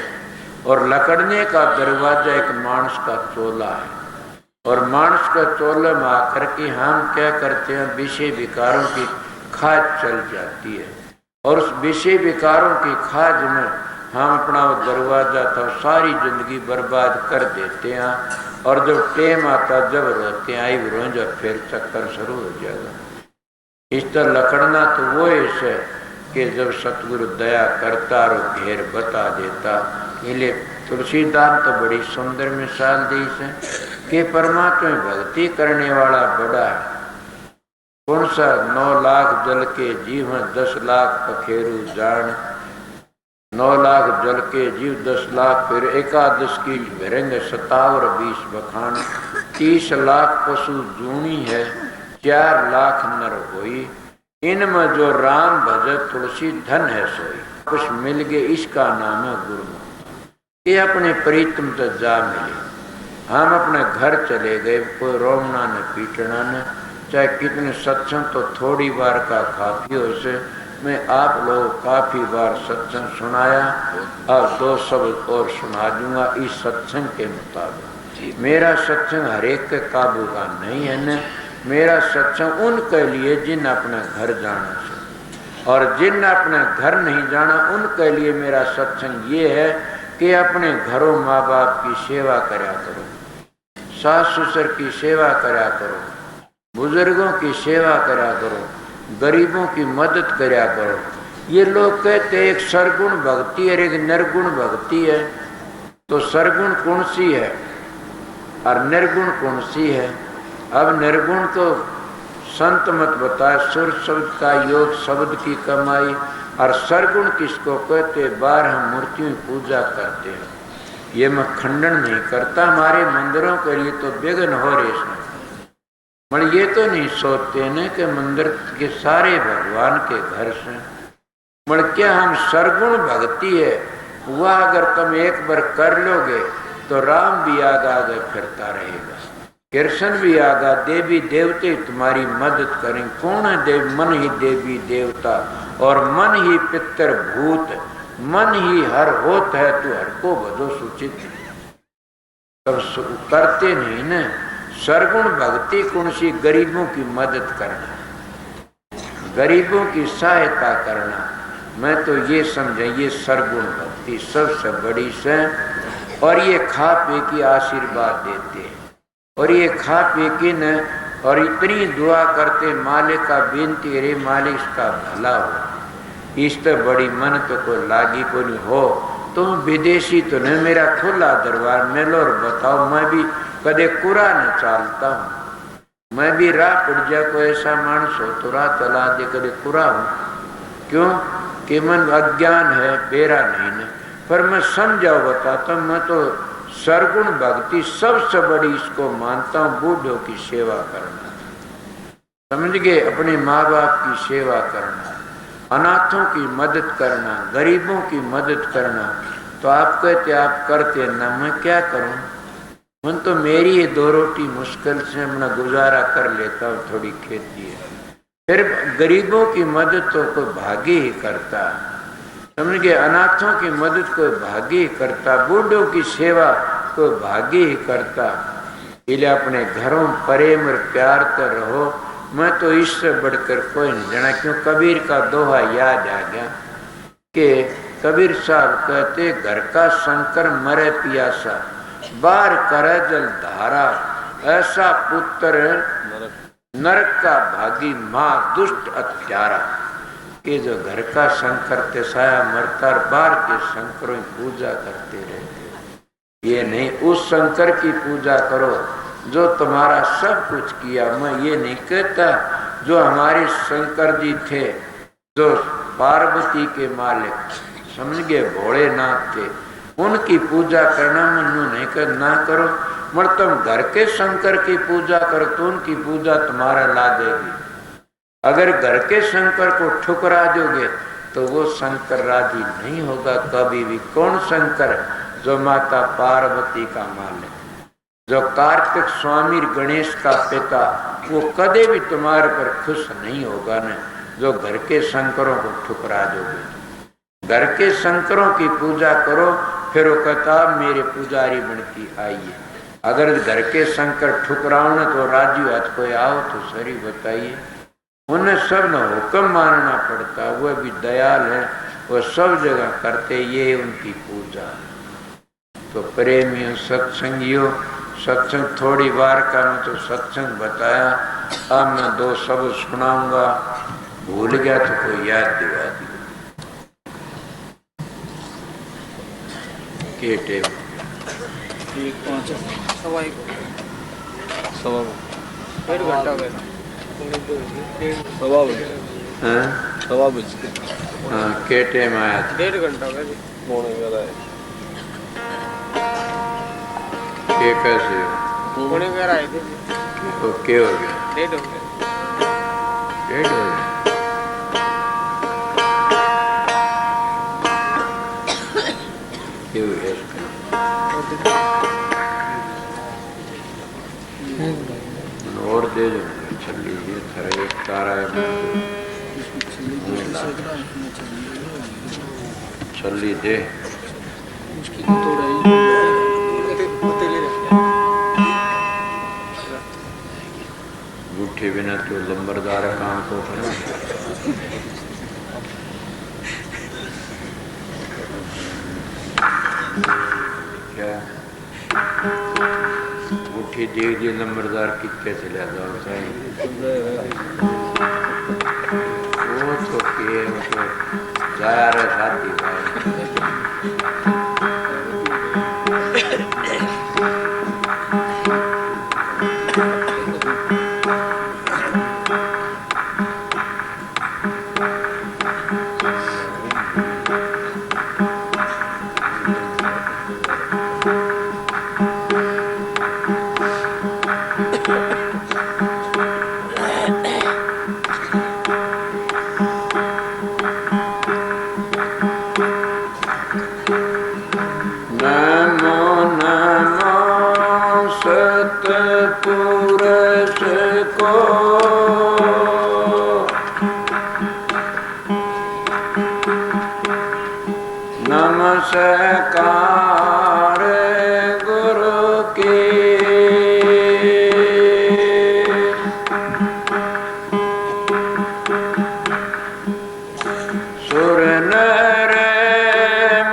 और लकड़ने का दरवाजा एक मानस का चोला है। और मानस का चोले में आकर के हम क्या करते हैं, विषय विकारों की खाज चल जाती है। और उस विषय विकारों की खाज में हम अपना वो दरवाजा था सारी जिंदगी बर्बाद कर देते हैं। और जब टेम आता जब रोते हैं, आई रो जब फिर चक्कर शुरू हो जाएगा। इस तरह लकड़ना तो वो ऐसे कि जब सतगुरु दया करता और घेर बता देता। इसलिए तुलसीदास तो बड़ी सुंदर मिसाल दी से कि परमात्मा भक्ति करने वाला बड़ा है। कौन सा 9 लाख जल के जीव 10 लाख पखेरु जान। 9 लाख जल के जीव 10 लाख फिर एकादश की भरेंगे 27 20 बखान। 30 लाख पशु जूनी है, 4 लाख नर होई। इनमें जो राम भजत तुलसी धन है सोई। कुछ मिल गए इसका नाम है गुरुमुख। ये अपने प्रीतम तो जा मिले। हम अपने घर चले गए, कोई रोमना न पीटना न, चाहे कितने सत्संग तो थोड़ी बार का काफी हो से। मैं आप लोग काफी बार सत्संग सुनाया, अब 2 शब्द और सुना दूंगा इस सत्संग के मुताबिक। मेरा सत्संग हरेक के काबू का नहीं है न, मेरा सत्संग उनके लिए जिन अपने घर जाना से। और जिन अपने घर नहीं जाना उनके लिए मेरा सत्संग ये है कि अपने घरों माँ बाप की सेवा करा करो, सास ससुर की सेवा करा करो, बुजुर्गों की सेवा करा करो, गरीबों की मदद करा करो। ये लोग कहते एक सरगुण भक्ति और एक निर्गुण भक्ति है। तो सरगुण कौन सी है और निर्गुण कौन सी है? अब निर्गुण तो संत मत बताए, सुर शब्द का योग शब्द की कमाई। और सरगुण किसको कहते? 12 मूर्तियों की पूजा करते हैं। ये मैं खंडन नहीं करता, हमारे मंदिरों के लिए तो विघ्न हो रहे हैं। मगर ये तो नहीं सोचते न कि मंदिर के सारे भगवान के घर से। मगर क्या हम सरगुण भक्ति है वह अगर तुम एक बार कर लोगे तो राम भी आगे आगे फिरता रहेगा, कृष्ण भी आगा, देवी देवते तुम्हारी मदद करें। कौन है देव? मन ही देवी देवता और मन ही पितर भूत। मन ही हर होत है तू हर को बदो सूचित। तब करते नहीं न सरगुण भक्ति कौन सी, गरीबों की मदद करना, गरीबों की सहायता करना। मैं तो ये समझे ये सरगुण भक्ति सबसे बड़ी से। और ये खा पी की आशीर्वाद देते हैं, और ये खा पी की न और इतनी दुआ करते मालिक का बेनती, रे मालिक इसका भला हो। इस तो बड़ी मन तो को लागी को नहीं हो। तुम विदेशी तो न मेरा खुला दरबार मिलो और बताओ, मैं भी कदे कुरा न चालता हूँ। मैं भी राह पड़ जा कोई ऐसा मानस हो तो राह चला दे, कदे कुरा हूँ। क्यों कि मन अज्ञान है, बेरा नहीं न। पर मैं समझाओ बताता हूँ, मैं तो सरगुण भक्ति सबसे बड़ी इसको मानता हूँ, बूढ़ों की सेवा करना, समझ गए, अपने माँ बाप की सेवा करना, अनाथों की मदद करना, गरीबों की मदद करना। तो आप कहते आप करते ना, मैं क्या करूं, मन तो मेरी ये दो रोटी मुश्किल से अपना गुजारा कर लेता हूँ, थोड़ी खेती है। फिर गरीबों की मदद तो कोई भागी ही करता, समझ गए, अनाथों की मदद कोई भागी ही करता, बूढ़ों की सेवा कोई भागी ही करता। इसलिए अपने घरों प्रेम और प्यार तो रहो। मैं तो इससे बढ़कर कोई नहीं जाना। क्यों कबीर का दोहा याद आ गया कि कबीर साहब कहते घर का शंकर मरे पियासा, बाहर करे जल धारा, ऐसा पुत्र नरक का भागी माँ दुष्ट अत्यारा। कि जो घर का शंकर तेसाया मरता, बाहर के शंकरों की पूजा करते रहते। ये नहीं, उस शंकर की पूजा करो जो तुम्हारा सब कुछ किया। मैं ये नहीं कहता जो हमारे शंकर जी थे, जो पार्वती के मालिक, समझ गए, भोलेनाथ थे, उनकी पूजा करना मनु नहीं कर ना करो। मगर तुम घर के शंकर की पूजा करो तो उनकी पूजा तुम्हारा ला देगी। अगर घर के शंकर को ठुकरा दोगे तो वो शंकर राजी नहीं होगा कभी भी। कौन शंकर? जो माता पार्वती का मालिक, जो कार्तिक स्वामी गणेश का पिता, वो कदे भी तुम्हारे पर खुश नहीं होगा न, जो घर के शंकरों को ठुकरा दोगे। घर के शंकरों की पूजा करो, फिर वो कहता मेरे पुजारी बनती आइए। अगर घर के शंकर ठुकराओ तो राजी हाथ कोई आओ तो सही बताइए। उन्हें सब न हुक्म मानना पड़ता, वह भी दयाल है, वह सब जगह करते, ये उनकी पूजा। तो प्रेमियों सत्संगियों, सत्संग थोड़ी बार का मैं तो सत्संग बताया, अब मैं दो शब्द सुनाऊंगा, भूल गया तो कोई याद दिला दिया। के टेम डेढ़ घंटा हो गया। के टेम आया था? 1.5 घंटा हो गया। के कैसे हो? पुणे घर आए थे। तो क्या हो गया? 1.5 हो गया। 1.5 हो गया। क्यों हो गया? और दे दो, चल लीजिए, थोड़ा एक तारा है, चली दे। गुट्ठे बिना तो लंबरदार काम को क्या गुट्ठी देख दिए नंबरदार कितने चला जाओ वो तो के जाया रहे साथी भाई। नमस्कार गुरु की सुर नर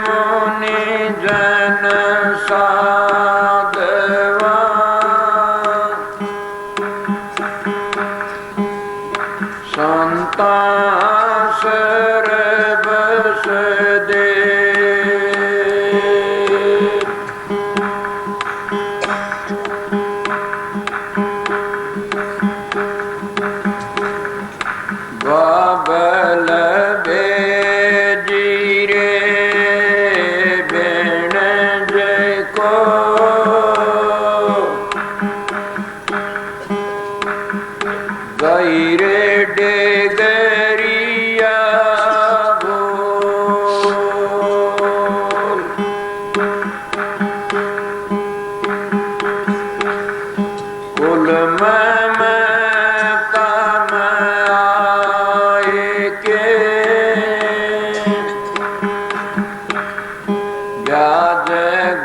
मुनि जन साधवा संता सर्वस दे बाबल बेजीरे बेण जय को गैरे डेगरिया बोल कुल ममता आए के ब्याज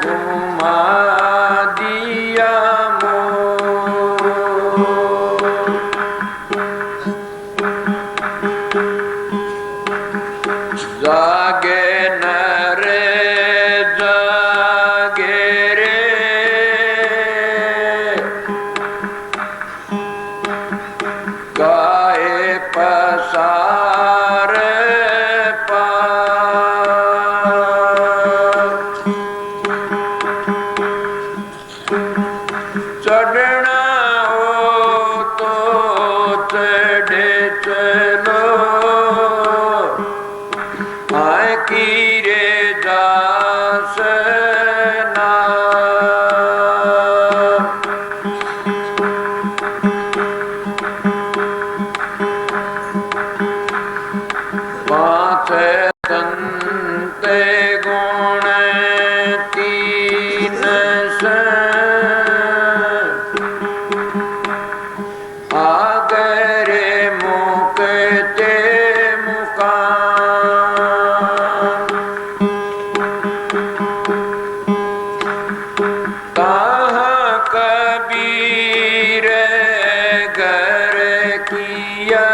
घुमा दिया मोर जागे नर जागे रे गाए पसार पार चढ़ना हो तो चढ़े चलो आए कीरे दास ना पांच तंते गुण तीन से आगरे मुकते मुकाम ताह कबीर घर किया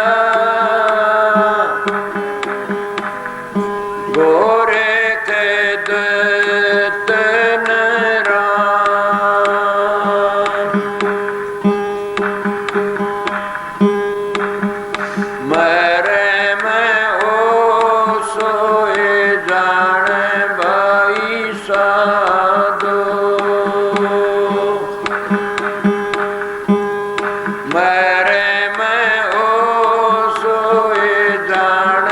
गोरे के दतन राम मरे में ओ सोए जान भाई साधो मरे में ओ सोए जान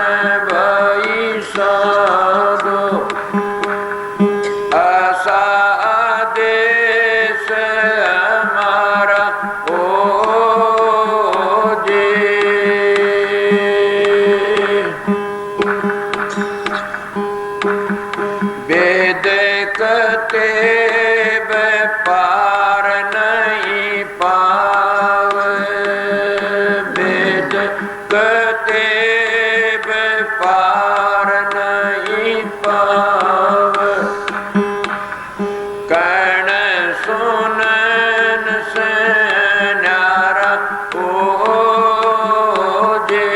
भाई साधो आसा देश हमारा ओ जे वेद कते पार नहीं पावे वेद कते पार नहीं पावे कर्ण सुनन से न्यारा ओ जे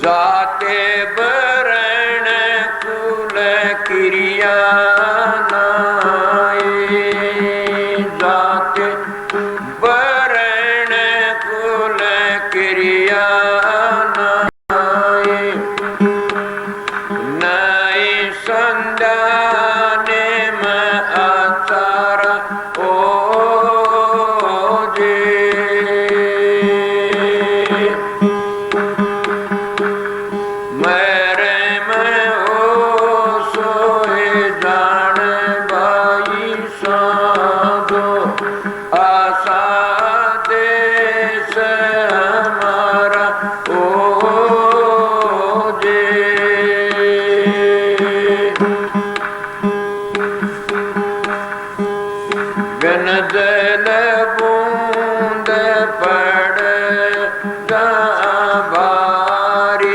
जाते बरण कुल क्रिया नाए जाते बरण कुल क्रिया नाए नई संध्या नेम आचार ओ जे मेरे में ओ सोए जान भाई साधो आशा देश हमारा ओ जे बिन जल बूंद पड़ बारी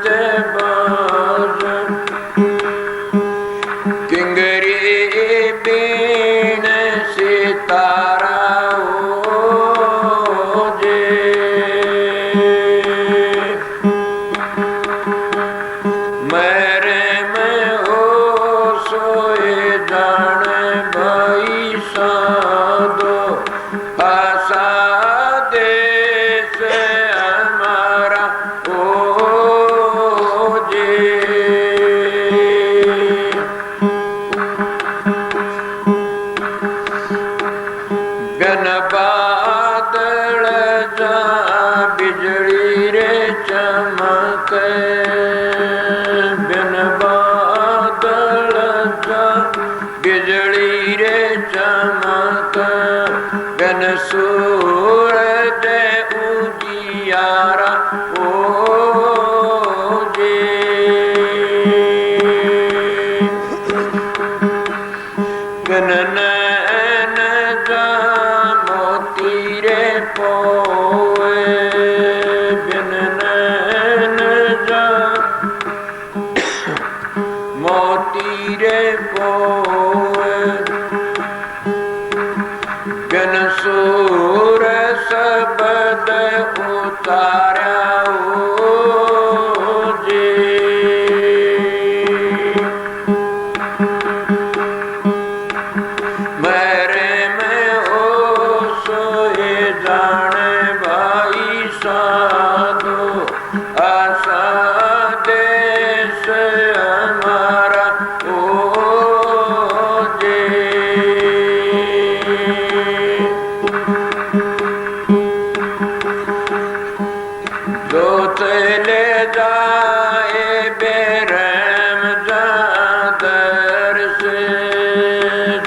ते बाज किंगरी बीण सितारा ओजे मेरे में हो सोए जाने भाई साधो आशा देश हमारा ओजे गन बादल जा बिजली रे चमक बिन बादल जा बिजली रे चमक गन सूरज उजियारा ओजे गन नैन जा मोती रे पोए बिन नैन जा मोती रे पोए गन सूर सबद उतारा ओजे मेरे में हो सोए जाने भाई साधो आशा देश हमारा ओजे जो चले जाए बेरहम जादर से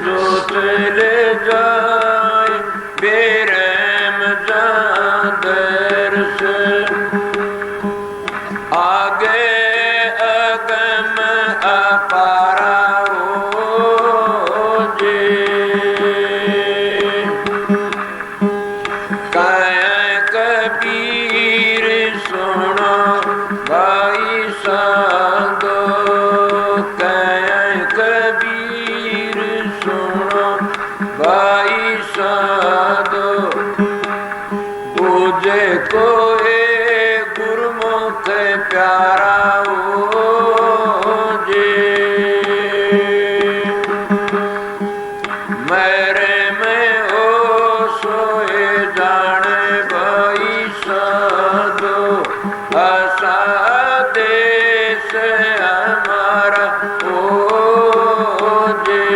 जो चले जाए बेरहम जादर से आगे अगम अपारा ओजे कबीर सुनो भाई साधो कबीर सुनो भाई साधो पूजे कोई गुरुमुख प्यारा ओजे मेरे में हो सोए जाने भाई साधो आशा देश हमारा ओजे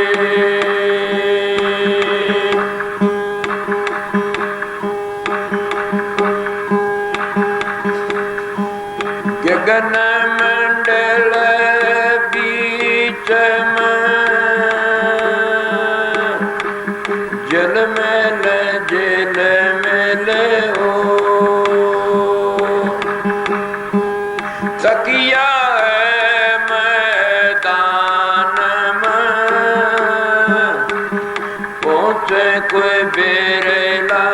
गगन मंडल बीच में जल मैल जल मैल हो सकिया मैदान में पहुँचे कोई बेरेला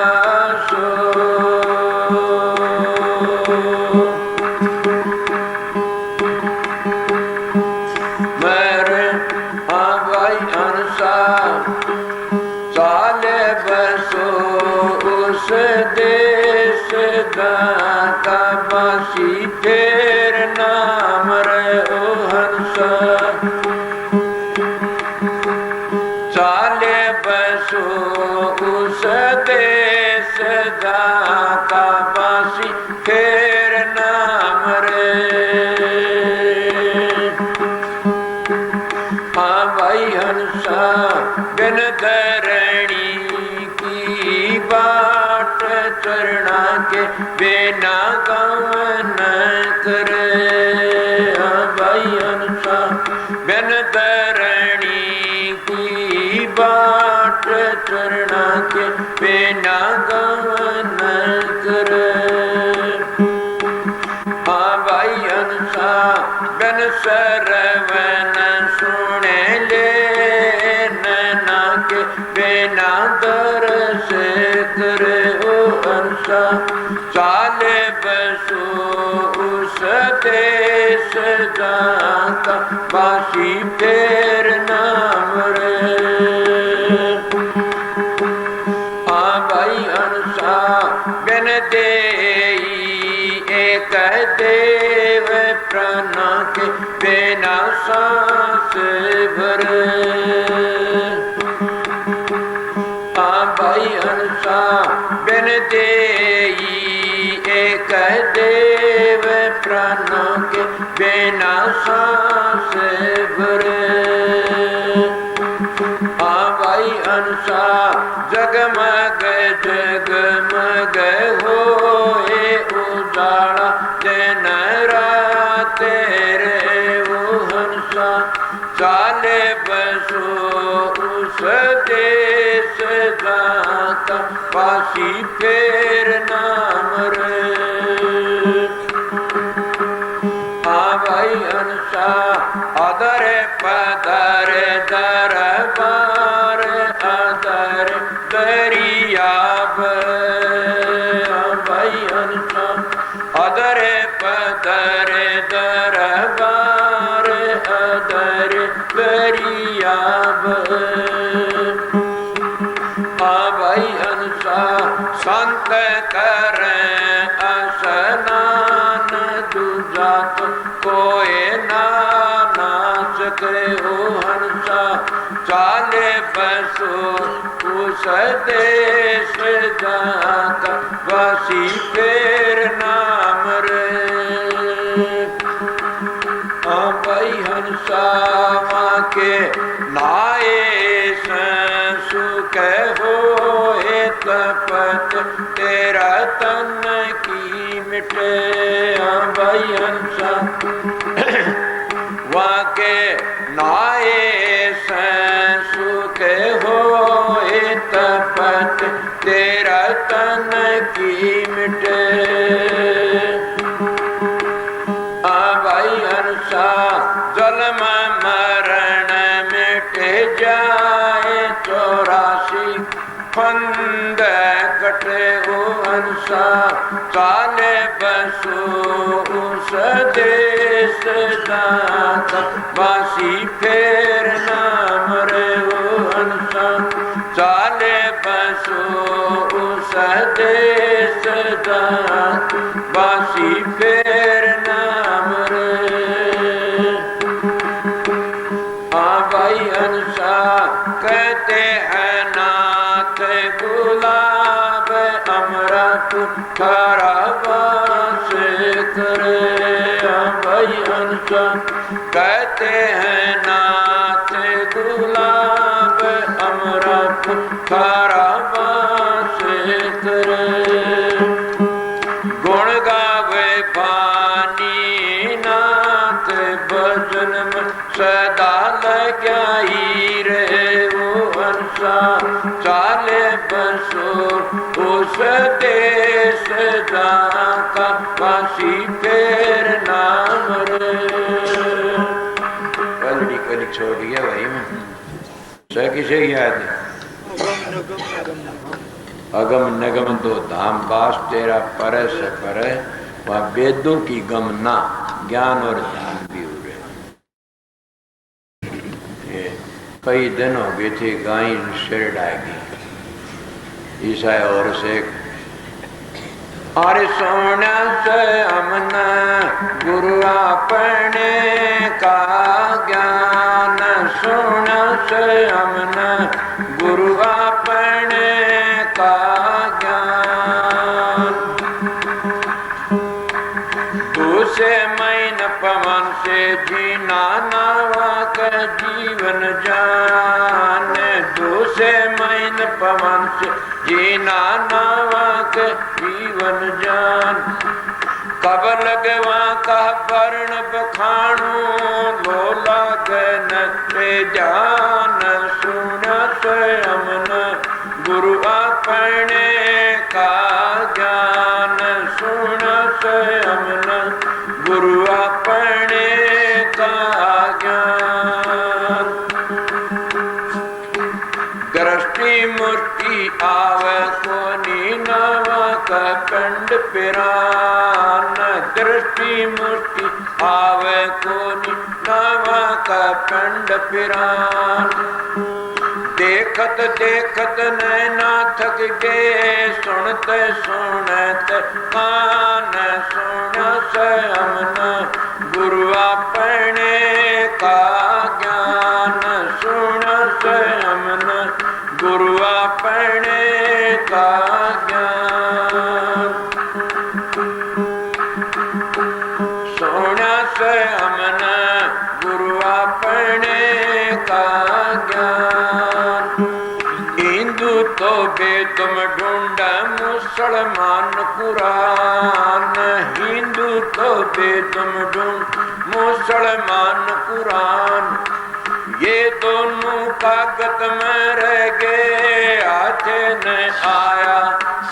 सो मेरे हाँ भाई हंसा साले बसो उस देश का बासी तेर नाम रे ओ हंसा साले बसो उस देश का बासी तेर नाम रे हाँ भाई हंसा बिन धरणी की बाट चरणा के बिना गवन करे हाँ भाई हंसा बिन धरणी की बाट चरणा के बिना गवन करे हाँ भाई हंसा बिन सरवन सुने ले नैना के बिना दरस करे ओ हंसा चाले बसो उस देश जाता बासी फेर नाम रे। भाई हंसा बिन देई एक देव प्राण के बिना सांस भरे। भाई हंसा बिन देई एक देव प्राण के बिना सांस भरे। भाई हंसा जगमग जगमग होए उजाला दिन रात रे। वो हंसा चाले बसो उस देश जाता बासी फेर नाम रे। भाई हंसा अदर पदर दरबार अदर दरियाब। भाई हंसा अदर पदर दरबार अदर दरियाब। भाई हंसा संत कर स्नान दूजा तो कोई ना सके। ओ हंसा चाले बसो उस देश जाता बासी फेर नाम रे। भाई हंसा माँ के नाए सुख होए तपत तेरा तन की मिटे। भाई हंसा वहाँ के नाए सुख होए तपत तेरा तन की मिटे। भाई हंसा जन्म मरण मिट जाए 84 फंद कटे। वो हंसा चाले बसो उस देश जाता बासी फेर नाम रे। वो हंसा चाले बसो उस देश जाता बासी फेर नाम रे। भाई हंसा कहते हैं नाथ गुलाब अमृत थारा वास करे। भाई हंसा कहते हैं नाथ गुलाब अमृत थारा वास करे। गुण गावे बानी नाथ भजन में सदा लगाई रे। वो हंसा चाले बसो उस देश जाता बासी फेर नाम रे। कलड़ी कली छोड़ गया भाई मैं सह किसे याद है। अगम नगम दो धाम बास तेरा पर से पर वह वेदों की गमना ज्ञान और ध्यान भी हो रहे। कई दिन हो गए थे गाय सिर डाएगी ईसा और से और सोना से हमने गुरु अपने का ज्ञान। सोना से हमने गुरु अपने का ज्ञान। दूसरे मैन पवन से जीना नावा का जीवन जान। दूसरे मैन पवन से जीना नावा का जीवन जान। कब लगवा का वर्ण बखाणू लोला गनते जान। सुन स्वयं गुरु अपने का ज्ञान। सुन स्वयं गुरु अपने का ज्ञान। दृष्टि मूर्ति आव को नीनवा का कंड पिरान। दृष्टि मुष्टि आवे कोनी नवा का पिंड पिरान देखत देखत नैना थक गए सुनते सुनते कान सुन से हमने गुरु अपने का ज्ञान सुन से हमने गुरु अपने का ज्ञान सुन से हमने गुरु अपने का ज्ञान हिंदू तो बेदम ढूंढ मुसलमान कुरान हिंदू तो बेदम ढूंढ मुसलमान कुरान ये दोनों कागज में रह गए हाथे न आया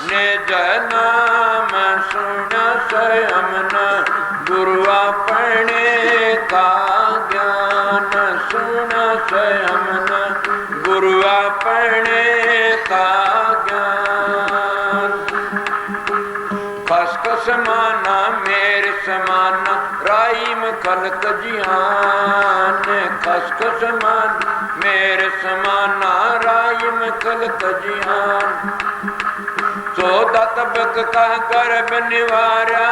ने जनाम सुन से हमने गुरु अपने का ज्ञान सुन से हमने गुरु अपने का ज्ञान खसखस माना मेरे समाना राइम खलक जिहान खसखस मान मेरे समाना राइम खलक जिहान चौदह तबक का गर्भ निवारा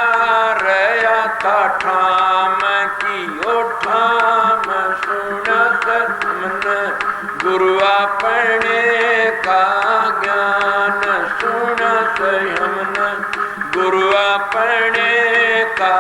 रया था ठाम की ओ ठाम सुन हमने गुरु अपने का ज्ञान सुन हमने गुरु अपने का